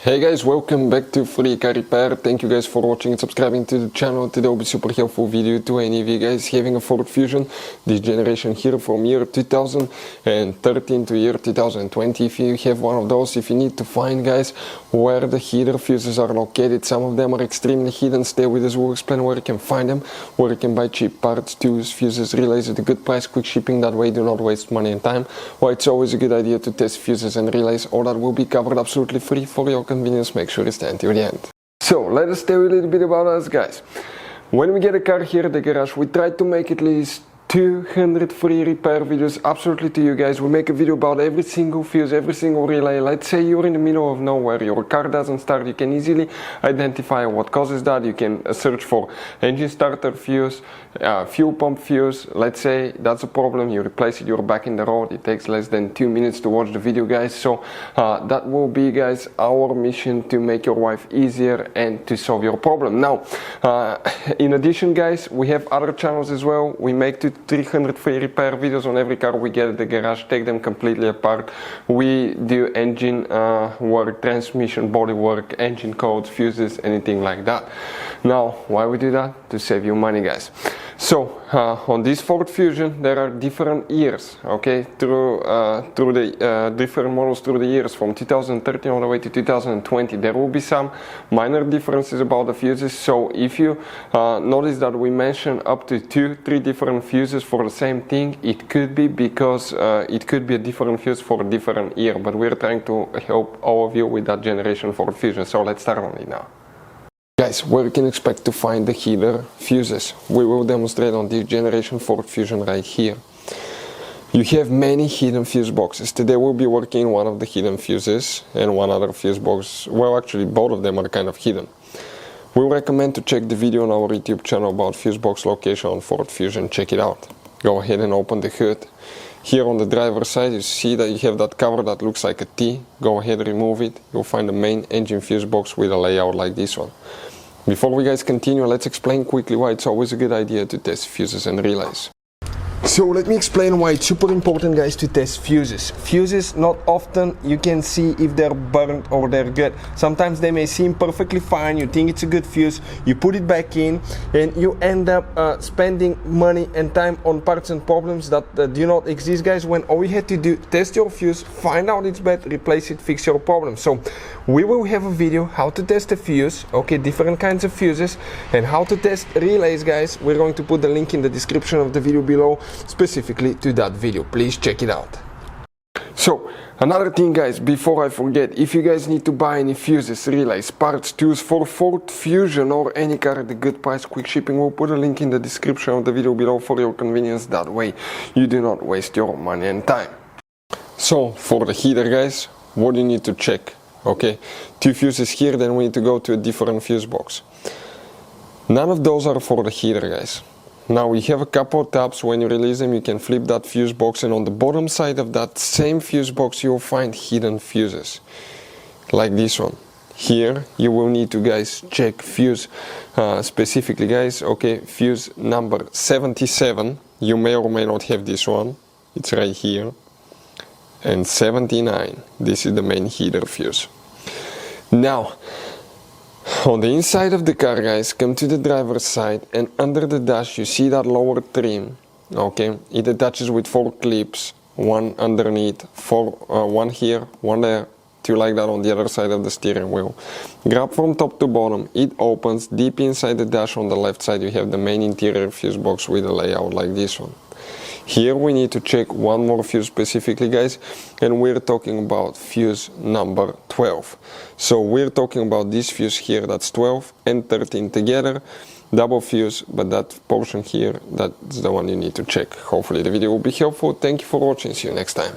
Hey guys, welcome back to Free Car Repair. Thank you guys for watching and subscribing to the channel. Today will be super helpful video to any of you guys having a Ford Fusion, this generation here from year 2013 to year 2020. If you have one of those, if you need to find guys where the heater fuses are located, some of them are extremely hidden. Stay with us, we'll explain where you can find them, where you can buy cheap parts, tools, fuses, relays at a good price, quick shipping. That way do not waste money and time. Why it's always a good idea to test fuses and relays. All that will be covered absolutely free for your convenience. Make sure you stay until the end. So let us tell you a little bit about us guys. When we get a car here at the garage, we try to make at least 200 free repair videos absolutely to you guys. We make a video about every single fuse, every single relay. Let's say you're in the middle of nowhere, your car doesn't start, you can easily identify what causes that. You can search for engine starter fuse, fuel pump fuse. Let's say that's a problem, you replace it, you're back in the road. It takes less than 2 minutes to watch the video guys. So that will be guys our mission, to make your life easier and to solve your problem. Now in addition guys, we have other channels as well. We make 300 free repair videos on every car we get at the garage, take them completely apart. We do engine work, transmission, body work, engine codes, fuses, anything like that. Now why we do that? To save you money guys. So on this Ford Fusion there are different years, okay, through the different models through the years from 2013 all the way to 2020. There will be some minor differences about the fuses. So if you notice that we mention up to 2-3 different fuses for the same thing, it could be because it could be a different fuse for a different year, but we're trying to help all of you with that generation Ford Fusion. So let's start on it now. Guys, where you can expect to find the heater fuses, we will demonstrate on this generation Ford Fusion right here. You have many hidden fuse boxes. Today we'll be working on one of the hidden fuses and one other fuse box. Well, actually both of them are kind of hidden. We recommend to check the video on our YouTube channel about fuse box location on Ford Fusion. Check it out. Go ahead and open the hood. Here on the driver's side you see that you have that cover that looks like a T. Go ahead, remove it. You'll find the main engine fuse box with a layout like this one. Before we guys continue, let's explain quickly why it's always a good idea to test fuses and relays. So let me explain why it's super important guys to test fuses. Fuses, not often you can see if they're burnt or they're good. Sometimes they may seem perfectly fine, you think it's a good fuse, you put it back in and you end up spending money and time on parts and problems that do not exist guys, when all you had to do, test your fuse, find out it's bad, replace it, fix your problem. So we will have a video how to test a fuse, okay, different kinds of fuses, and how to test relays guys. We're going to put the link in the description of the video below specifically to that video. Please check it out. So another thing guys, before I forget, if you guys need to buy any fuses, relays, parts, tools for Ford Fusion or any car at a good price, quick shipping, we'll put a link in the description of the video below for your convenience. That way you do not waste your money and time. So for the heater guys, what do you need to check? Okay, 2 fuses here, then we need to go to a different fuse box. None of those are for the heater guys. Now we have a couple of tabs. When you release them you can flip that fuse box, and on the bottom side of that same fuse box you'll find hidden fuses like this one. Here you will need to guys check fuse specifically guys, okay, fuse number 77, you may or may not have this one, it's right here, and 79, this is the main heater fuse. Now on the inside of the car guys, come to the driver's side, and under the dash you see that lower trim, okay, it attaches with 4 clips, one underneath, one here, one there, 2 like that on the other side of the steering wheel. Grab from top to bottom, it opens. Deep inside the dash on the left side you have the main interior fuse box with a layout like this one. Here we need to check one more fuse specifically guys, and we're talking about fuse number 12. So we're talking about this fuse here, that's 12 and 13 together, double fuse, but that portion here, that's the one you need to check. Hopefully the video will be helpful. Thank you for watching, see you next time.